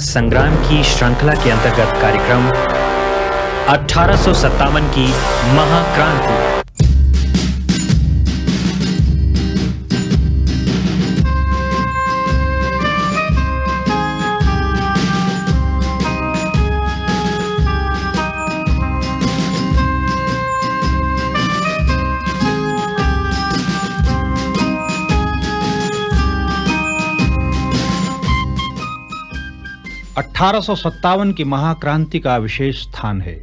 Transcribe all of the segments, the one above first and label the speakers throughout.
Speaker 1: संग्राम की श्रृंखला के अंतर्गत कार्यक्रम 1857 की महाक्रांति।
Speaker 2: 1857 की महाक्रांति का विशेष स्थान है।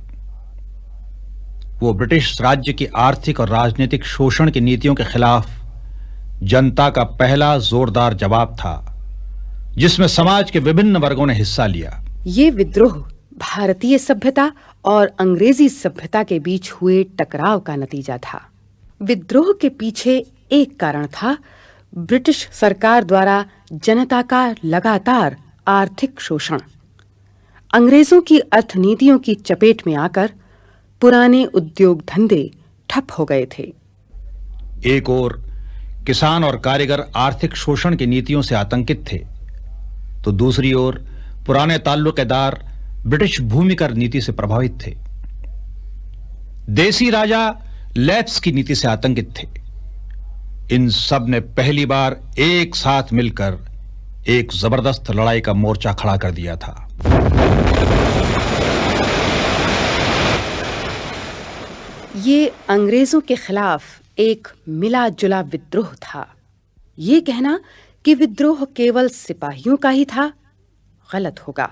Speaker 2: वो ब्रिटिश राज्य की आर्थिक और राजनीतिक शोषण की नीतियों के खिलाफ जनता का पहला जोरदार जवाब था, जिसमें समाज के विभिन्न वर्गों ने हिस्सा लिया।
Speaker 3: ये विद्रोह भारतीय सभ्यता और अंग्रेजी सभ्यता के बीच हुए टकराव का नतीजा था। विद्रोह के पीछे एक कारण था ब्रिटिश सरकार द्वारा जनता का लगातार आर्थिक शोषण। अंग्रेजों की अर्थनीतियों की चपेट में आकर पुराने उद्योग धंधे ठप हो गए थे।
Speaker 2: एक ओर किसान और कारीगर आर्थिक शोषण की नीतियों से आतंकित थे, तो दूसरी ओर पुराने ताल्लुकेदार ब्रिटिश भूमिकर नीति से प्रभावित थे। देसी राजा लैप्स की नीति से आतंकित थे। इन सब ने पहली बार एक साथ मिलकर एक जबरदस्त लड़ाई का मोर्चा खड़ा कर दिया था।
Speaker 3: ये अंग्रेजों के खिलाफ एक मिला जुला विद्रोह था। ये कहना कि विद्रोह केवल सिपाहियों का ही था, गलत होगा।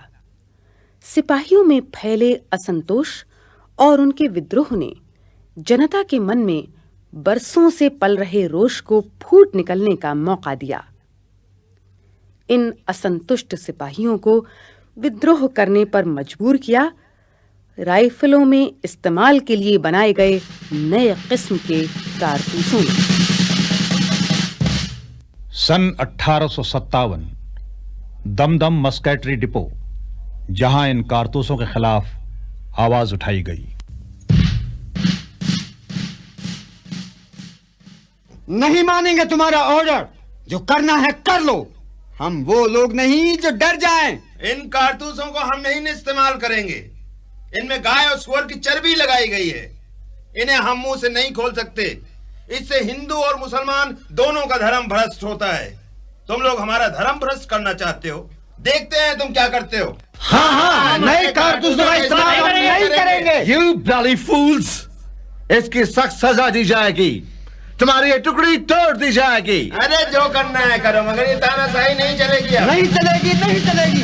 Speaker 3: सिपाहियों में फैले असंतोष और उनके विद्रोह ने जनता के मन में बरसों से पल रहे रोष को फूट निकलने का मौका दिया। इन असंतुष्ट सिपाहियों को विद्रोह करने पर मजबूर किया राइफलों में इस्तेमाल के लिए बनाए गए नए किस्म के कारतूसों ने।
Speaker 2: सन 1857 दमदम मस्केटरी डिपो, जहां इन कारतूसों के खिलाफ आवाज उठाई गई।
Speaker 4: नहीं मानेंगे तुम्हारा ऑर्डर, जो करना है कर लो। हम वो लोग नहीं जो डर जाएं।
Speaker 5: इन कारतूसों को हम नहीं इस्तेमाल करेंगे। इनमें गाय और सुअर की चर्बी लगाई गई है। इन्हें हम मुंह से नहीं खोल सकते। इससे हिंदू और मुसलमान दोनों का धर्म भ्रष्ट होता है। तुम लोग हमारा धर्म भ्रष्ट करना चाहते हो, देखते हैं तुम क्या करते हो।
Speaker 4: हाँ, नए कारतूसों का इस्तेमाल हम नहीं करेंगे।
Speaker 6: You bloody fools! इसकी सख्त सजा दी जाएगी। तुम्हारी ये टुकड़ी तोड़ दी जाएगी।
Speaker 5: अरे जो करना है करो, मगर ये तानाशाही नहीं चलेगी।
Speaker 4: नहीं चलेगी, नहीं चलेगी।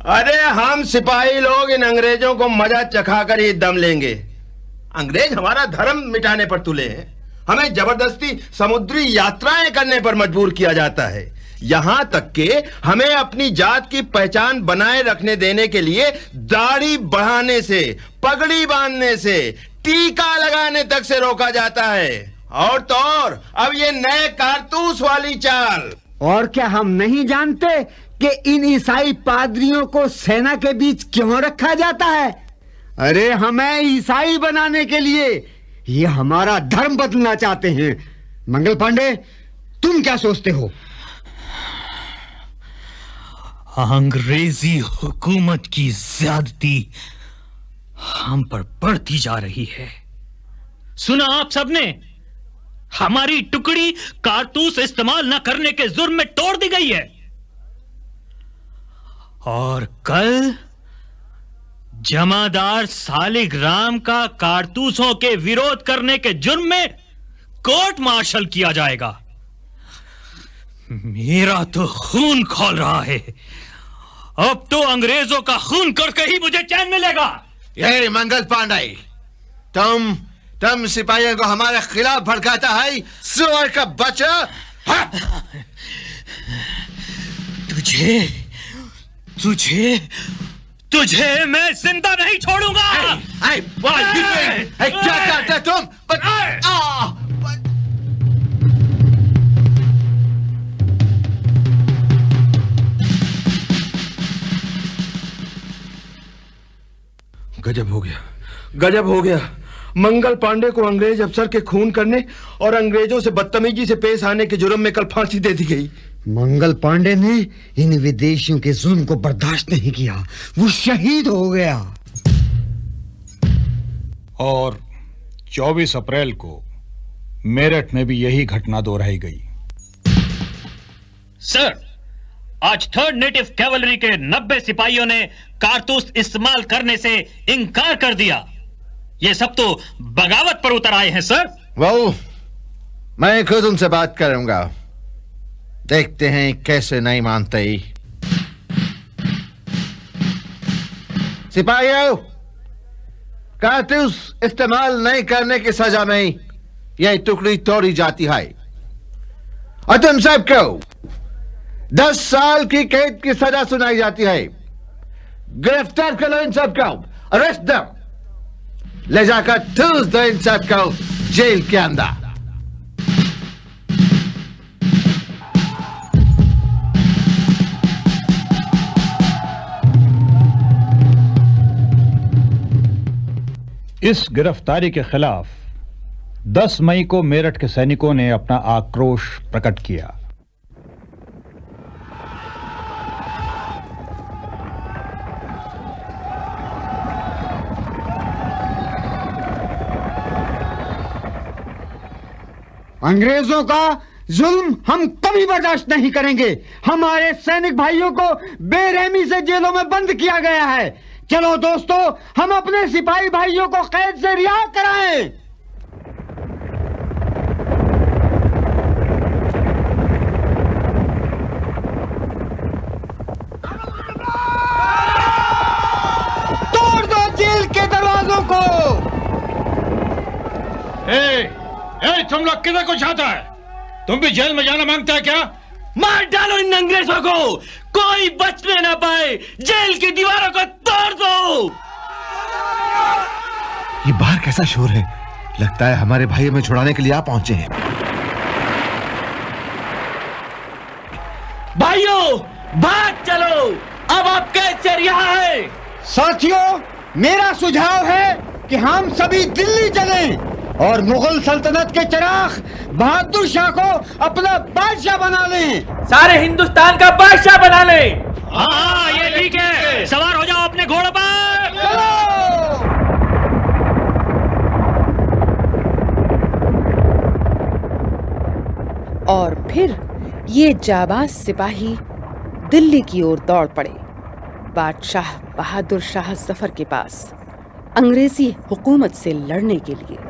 Speaker 5: अरे हम सिपाही लोग इन अंग्रेजों को मजा चखाकर ही दम लेंगे। अंग्रेज हमारा धर्म मिटाने पर तुले हैं। हमें जबरदस्ती समुद्री यात्राएं करने पर मजबूर किया जाता है। यहां तक कि हमें अपनी जात की पहचान बनाए रखने देने के लिए दाढ़ी बढ़ाने से, पगड़ी बांधने से, टीका लगाने तक से रोका जाता है। और तो और अब ये नए कारतूस वाली चाल।
Speaker 4: और क्या हम नहीं जानते कि इन ईसाई पादरियों को सेना के बीच क्यों रखा जाता है? अरे हमें ईसाई बनाने के लिए ये हमारा धर्म बदलना चाहते हैं। मंगल पांडे, तुम क्या सोचते हो?
Speaker 1: अंग्रेजी हुकूमत की ज्यादती हम पर बढ़ती जा रही है। सुना आप सबने, हमारी टुकड़ी कारतूस इस्तेमाल न करने के जुर्म में तोड़ दी गई है। और कल जमादार सालिग्राम का कारतूसों के विरोध करने के जुर्म में कोर्ट मार्शल किया जाएगा। मेरा तो खून खौल रहा है। अब तो अंग्रेजों का खून करके ही मुझे चैन मिलेगा।
Speaker 6: ये मंगल पांडे, तुम सिपाहियों को हमारे खिलाफ भड़काता है, सुअर का बच्चा। हाँ?
Speaker 1: तुझे मैं जिंदा नहीं छोड़ूंगा।
Speaker 6: क्या करते तुम?
Speaker 7: गजब हो गया, गजब हो गया।
Speaker 5: मंगल पांडे को अंग्रेज अफसर के खून करने और अंग्रेजों से बदतमीजी से पेश आने के जुर्म में कल फांसी दे दी गई।
Speaker 4: मंगल पांडे ने इन विदेशियों के जुल्म को बर्दाश्त नहीं किया, वो शहीद हो गया।
Speaker 2: और 24 अप्रैल को मेरठ में भी यही घटना दोहराई गई।
Speaker 1: सर, आज 3rd नेटिव कैवलरी के 90 सिपाहियों ने कारतूस इस्तेमाल करने से इनकार कर दिया। ये सब तो बगावत पर उतर आए हैं सर।
Speaker 6: वो मैं खुद उनसे बात करूंगा, देखते हैं कैसे नहीं मानते। सिपाहियों, कारतूस इस्तेमाल नहीं करने की सजा में यह टुकड़ी तोड़ी जाती है और तुम सबको 10 साल की कैद की सजा सुनाई जाती है। गिरफ्तार करो इन सबको, अरेस्ट दो, ले जाकर ठूस दो इन सबको जेल के अंदर।
Speaker 2: इस गिरफ्तारी के खिलाफ 10 मई को मेरठ के सैनिकों ने अपना आक्रोश प्रकट किया।
Speaker 4: अंग्रेजों का जुल्म हम कभी बर्दाश्त नहीं करेंगे। हमारे सैनिक भाइयों को बेरहमी से जेलों में बंद किया गया है। चलो दोस्तों, हम अपने सिपाही भाइयों को कैद से रिहा कराएं। तोड़ दो जेल के दरवाजों को।
Speaker 2: तुम लोग किधर को चाहता है? तुम भी जेल में जाना मांगता है क्या?
Speaker 1: मार डालो इन अंग्रेजों को, कोई बचने ना पाए। जेल की दीवारों को तोड़ दो।
Speaker 6: ये बाहर कैसा शोर है? लगता है हमारे भाई हमें छुड़ाने के लिए आ पहुंचे हैं।
Speaker 1: भाइयों, भाग चलो, अब आप कैद से रिहा है।
Speaker 4: साथियों, मेरा सुझाव है कि हम सभी दिल्ली चलें और मुगल सल्तनत के चिराग बहादुर शाह को अपना बादशाह बना लें।
Speaker 1: सारे हिंदुस्तान का बादशाह बना लें। हाँ, ये ठीक है। सवार हो जाओ अपने घोड़ों पर।
Speaker 4: चलो।
Speaker 3: और फिर ये जाबाज सिपाही दिल्ली की ओर दौड़ पड़े, बादशाह बहादुर शाह जफर के पास अंग्रेजी हुकूमत से लड़ने के लिए।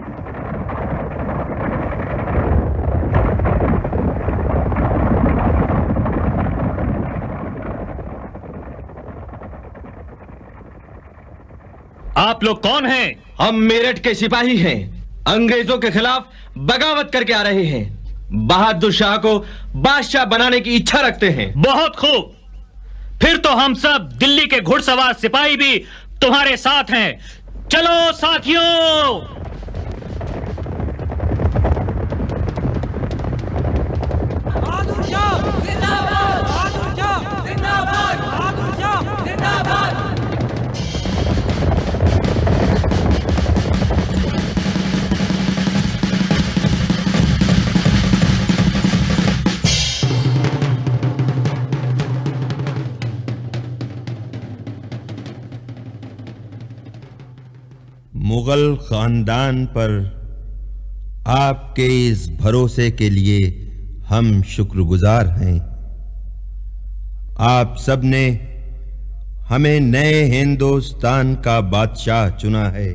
Speaker 1: आप लोग कौन हैं?
Speaker 7: हम मेरठ के सिपाही हैं, अंग्रेजों के खिलाफ बगावत करके आ रहे हैं। बहादुर शाह को बादशाह बनाने की इच्छा रखते हैं।
Speaker 1: बहुत खूब, फिर तो हम सब दिल्ली के घुड़सवार सिपाही भी तुम्हारे साथ हैं। चलो साथियों।
Speaker 8: बहादुर शाह जिंदाबाद, बहादुर शाह जिंदाबाद, बहादुर शाह जिंदाबाद।
Speaker 5: मुगल खानदान पर आपके इस भरोसे के लिए हम शुक्रगुजार हैं। आप सबने हमें नए हिंदुस्तान का बादशाह चुना है,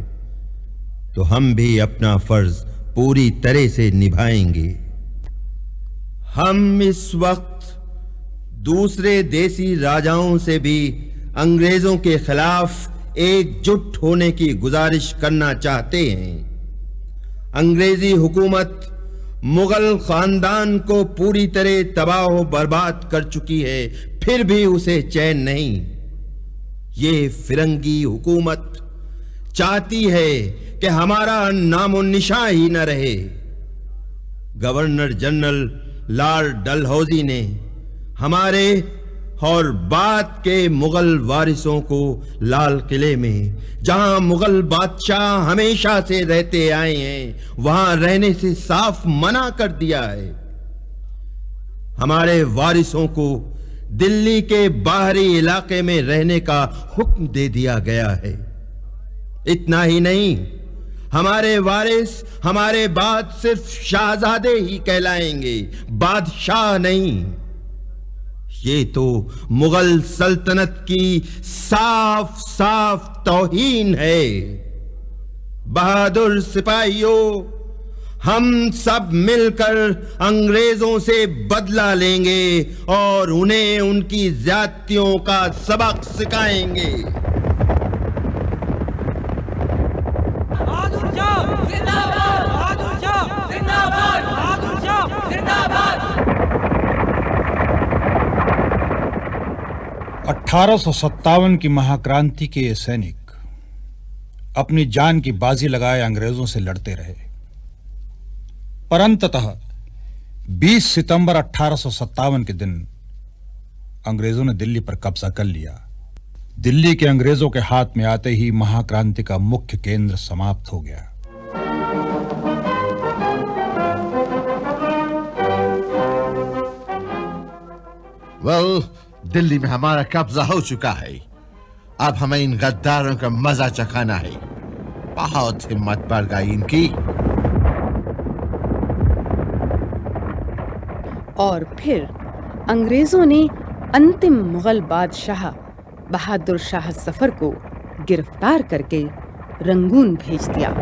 Speaker 5: तो हम भी अपना फर्ज पूरी तरह से निभाएंगे। हम इस वक्त दूसरे देसी राजाओं से भी अंग्रेजों के खिलाफ एकजुट होने की गुजारिश करना चाहते हैं। अंग्रेजी हुकूमत मुगल खानदान को पूरी तरह तबाह व बर्बाद कर चुकी है, फिर भी उसे चैन नहीं। ये फिरंगी हुकूमत चाहती है कि हमारा नामो निशान ही न रहे। गवर्नर जनरल लॉर्ड डलहौजी ने हमारे और बाद के मुगल वारिसों को लाल किले में, जहां मुगल बादशाह हमेशा से रहते आए हैं, वहां रहने से साफ मना कर दिया है। हमारे वारिसों को दिल्ली के बाहरी इलाके में रहने का हुक्म दे दिया गया है। इतना ही नहीं, हमारे वारिस हमारे बाद सिर्फ शाहजादे ही कहलाएंगे, बादशाह नहीं। ये तो मुगल सल्तनत की साफ साफ तौहीन है। बहादुर सिपाहियों, हम सब मिलकर अंग्रेजों से बदला लेंगे और उन्हें उनकी ज्यादतियों का सबक सिखाएंगे।
Speaker 8: बहादुर शाह जिंदाबाद, बहादुर शाह जिंदाबाद, बहादुर शाह जिंदाबाद।
Speaker 2: 1857 की महाक्रांति के ये सैनिक अपनी जान की बाजी लगाए अंग्रेजों से लड़ते रहे, पर अंततः 20 सितंबर 1857 के दिन अंग्रेजों ने दिल्ली पर कब्जा कर लिया। दिल्ली के अंग्रेजों के हाथ में आते ही महाक्रांति का मुख्य केंद्र समाप्त हो गया।
Speaker 6: दिल्ली में हमारा कब्जा हो चुका है। अब हमें इन गद्दारों का मजा चखाना है। बहुत हिम्मत बढ़ गई इनकी।
Speaker 3: और फिर अंग्रेजों ने अंतिम मुगल बादशाह बहादुर शाह जफर को गिरफ्तार करके रंगून भेज दिया।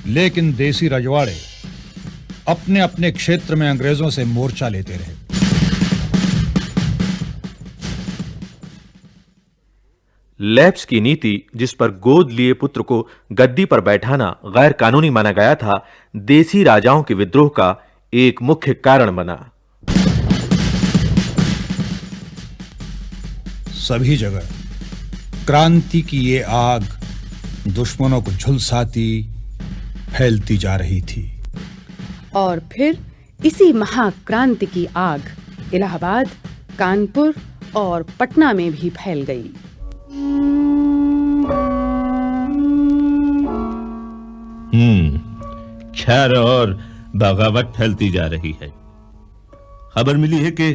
Speaker 2: लेकिन देसी रजवाड़े अपने अपने क्षेत्र में अंग्रेजों से मोर्चा लेते रहे।
Speaker 9: लेफ्स की नीति, जिस पर गोद लिए पुत्र को गद्दी पर बैठाना गैर कानूनी माना गया था, देसी राजाओं के विद्रोह का एक मुख्य कारण बना।
Speaker 2: सभी जगह क्रांति की ये आग दुश्मनों को झुलसाती फैलती जा रही थी।
Speaker 3: और फिर इसी महाक्रांति की आग इलाहाबाद, कानपुर और पटना में भी फैल गई।
Speaker 10: खैर और बगावत फैलती जा रही है। खबर मिली है कि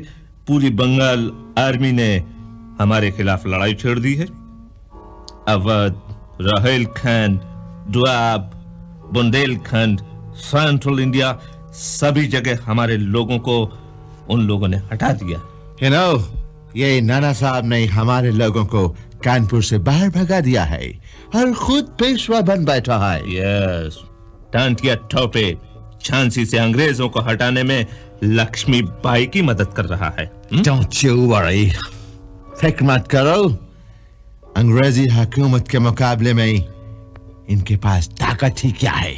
Speaker 10: पूरी बंगाल आर्मी ने हमारे खिलाफ लड़ाई छेड़ दी है। अवध, रोहिलखंड, दोआब, बुंदेलखंड, सेंट्रल इंडिया, सभी जगह हमारे लोगों को उन लोगों ने हटा दिया।
Speaker 6: ये नाना साहब ने हमारे लोगों को कानपुर से बाहर भगा दिया है और खुद पेशवा बन बैठा है।
Speaker 10: यस, टांटिया टोपे झांसी से अंग्रेजों को हटाने में लक्ष्मी बाई की मदद कर रहा है।
Speaker 6: Don't you worry, फिक्र मत करो। अंग्रेजी हुकूमत के मुकाबले में इनके पास ताकत ही क्या है।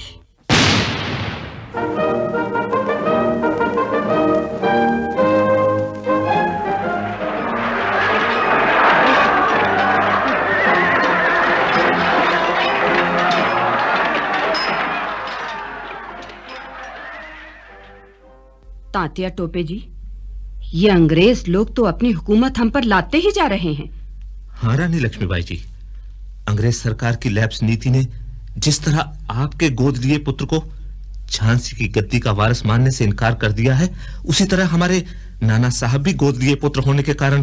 Speaker 11: तांतिया टोपे जी, ये अंग्रेज लोग तो अपनी हुकूमत हम पर लाते ही जा रहे हैं।
Speaker 10: हाँ रानी लक्ष्मीबाई जी, अंग्रेज सरकार की लैप्स नीति ने जिस तरह आपके गोद लिए पुत्र को झांसी की गद्दी का वारिस मानने से इनकार कर दिया है, उसी तरह हमारे नाना साहब भी गोद लिए पुत्र होने के कारण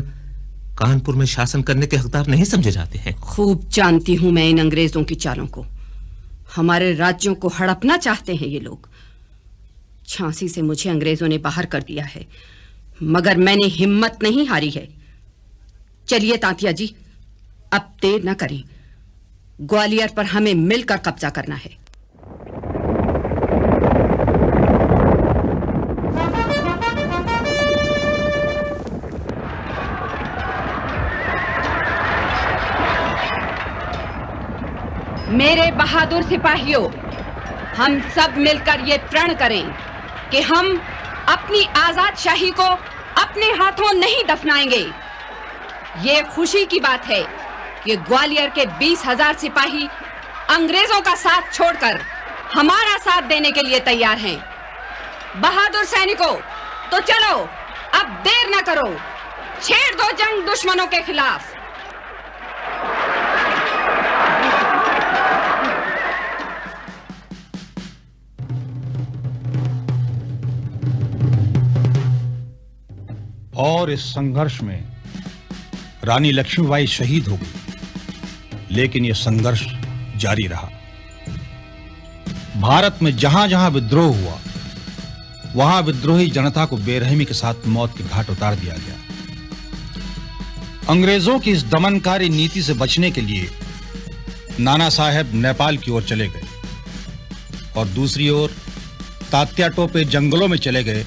Speaker 10: कानपुर में शासन करने के हकदार नहीं समझे जाते हैं।
Speaker 11: खूब जानती हूं मैं इन अंग्रेजों की चालों को। हमारे राज्यों को हड़पना चाहते हैं ये लोग। झांसी से मुझे अंग्रेजों ने बाहर कर दिया है, मगर मैंने हिम्मत नहीं हारी है। चलिए तांतिया जी, अब देर न करें। ग्वालियर पर हमें मिलकर कब्जा करना है। मेरे बहादुर सिपाहियों, हम सब मिलकर ये प्रण करें कि हम अपनी आजाद शाही को अपने हाथों नहीं दफनाएंगे। ये खुशी की बात है कि ग्वालियर के 20,000 सिपाही अंग्रेजों का साथ छोड़कर हमारा साथ देने के लिए तैयार हैं। बहादुर सैनिकों, तो चलो अब देर न करो, छेड़ दो जंग दुश्मनों के खिलाफ।
Speaker 2: और इस संघर्ष में रानी लक्ष्मीबाई शहीद हो गई, लेकिन यह संघर्ष जारी रहा। भारत में जहां-जहां विद्रोह हुआ, वहां विद्रोही जनता को बेरहमी के साथ मौत के घाट उतार दिया गया। अंग्रेजों की इस दमनकारी नीति से बचने के लिए नाना साहेब नेपाल की ओर चले गए और दूसरी ओर तात्या टोपे जंगलों में चले गए,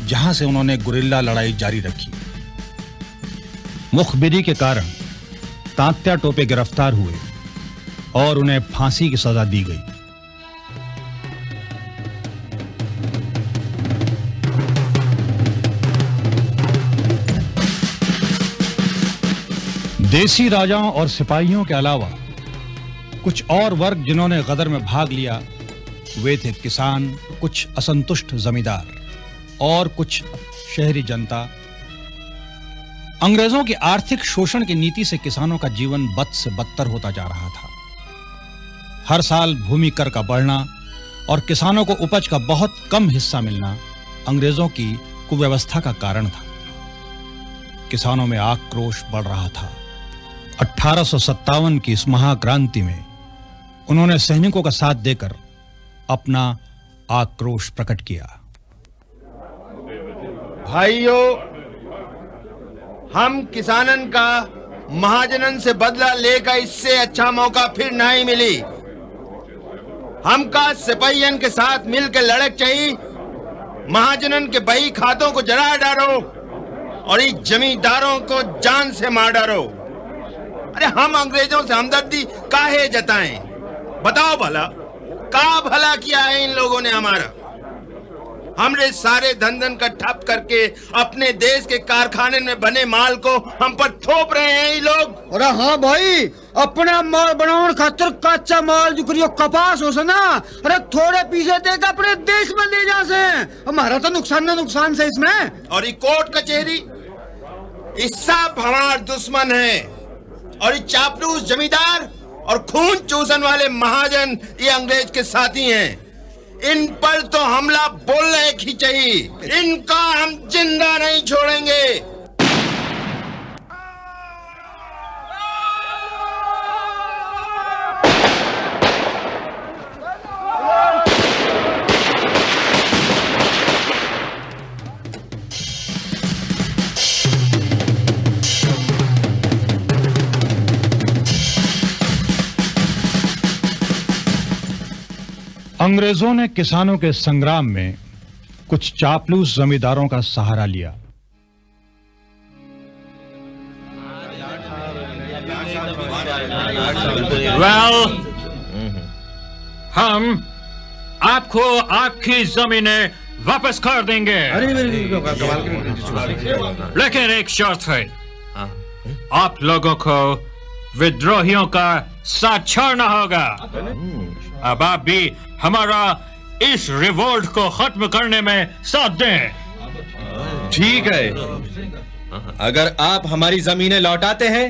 Speaker 2: जहां से उन्होंने गुरिल्ला लड़ाई जारी रखी। मुखबिरी के कारण तात्या टोपे गिरफ्तार हुए और उन्हें फांसी की सजा दी गई। देसी राजाओं और सिपाहियों के अलावा कुछ और वर्ग जिन्होंने गदर में भाग लिया, वे थे किसान, कुछ असंतुष्ट जमींदार और कुछ शहरी जनता। अंग्रेजों की आर्थिक शोषण की नीति से किसानों का जीवन बद से बदतर होता जा रहा था। हर साल भूमि कर का बढ़ना और किसानों को उपज का बहुत कम हिस्सा मिलना अंग्रेजों की कुव्यवस्था का कारण था। किसानों में आक्रोश बढ़ रहा था। 1857 की इस महाक्रांति में उन्होंने सैनिकों का साथ देकर अपना आक्रोश प्रकट किया।
Speaker 5: भाइयों, हम किसानन का महाजनन से बदला लेकर इससे अच्छा मौका फिर नहीं मिली। हमका सिपाहियन के साथ मिलकर लड़क चाहिए। महाजनन के बही खातों को जला डालो और इस जमींदारों को जान से मार डालो। अरे हम अंग्रेजों से हमदर्दी काहे जताएं? बताओ भला, का भला किया है इन लोगों ने हमारा? हमने सारे धंधन का ठप करके अपने देश के कारखाने में बने माल को हम पर थोप रहे हैं ये लोग।
Speaker 4: अरे हाँ भाई, अपने माल बनाने खातिर कच्चा माल जो करियो कपास हो ना, अरे थोड़े पीछे देकर अपने देश में ले जा से। हमारा तो नुकसान से इसमें।
Speaker 5: और ये कोर्ट कचहरी, ये सब हमारा दुश्मन है। और ये चापलूस जमींदार और खून चूसन वाले महाजन ये अंग्रेज के साथी हैं। इन पर तो हमला बोलना ही चाहिए। इनका हम जिंदा नहीं छोड़ेंगे।
Speaker 2: अंग्रेजों ने किसानों के संग्राम में कुछ चापलूस जमींदारों का सहारा लिया।
Speaker 1: हम आपको आपकी जमीनें वापस कर देंगे, लेकिन एक शर्त है, आप लोगों को विद्रोहियों का साथ छोड़ना होगा। अब आप भी हमारा इस रिवोल्ट को खत्म करने में साथ दें।
Speaker 7: ठीक है, अगर आप हमारी जमीनें लौटाते हैं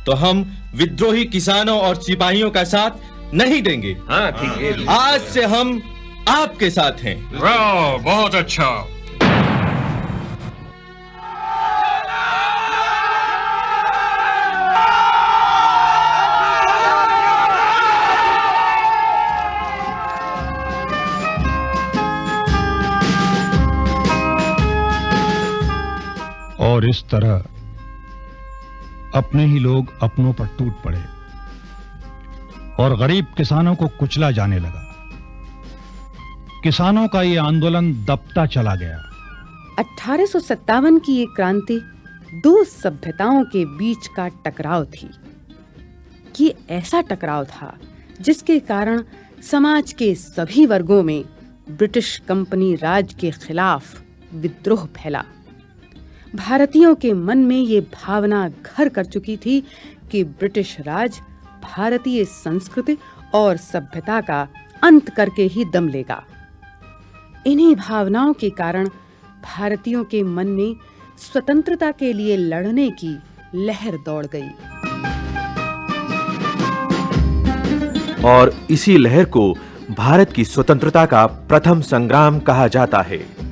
Speaker 7: तो हम विद्रोही किसानों और सिपाहियों का साथ नहीं देंगे। हाँ, ठीक है। आज से हम आपके साथ हैं।
Speaker 1: वाह, बहुत अच्छा।
Speaker 2: और इस तरह अपने ही लोग अपनों पर टूट पड़े और गरीब किसानों को कुचला जाने लगा। किसानों का यह आंदोलन दबता चला गया।
Speaker 3: 1857 की ये क्रांति दो सभ्यताओं के बीच का टकराव थी। ये ऐसा टकराव था जिसके कारण समाज के सभी वर्गों में ब्रिटिश कंपनी राज के खिलाफ विद्रोह फैला। भारतीयों के मन में ये भावना घर कर चुकी थी कि ब्रिटिश राज भारतीय संस्कृति और सभ्यता का अंत करके ही दम लेगा। इन्हीं भावनाओं के कारण भारतीयों के मन में स्वतंत्रता के लिए लड़ने की लहर दौड़ गई।
Speaker 9: और इसी लहर को भारत की स्वतंत्रता का प्रथम संग्राम कहा जाता है।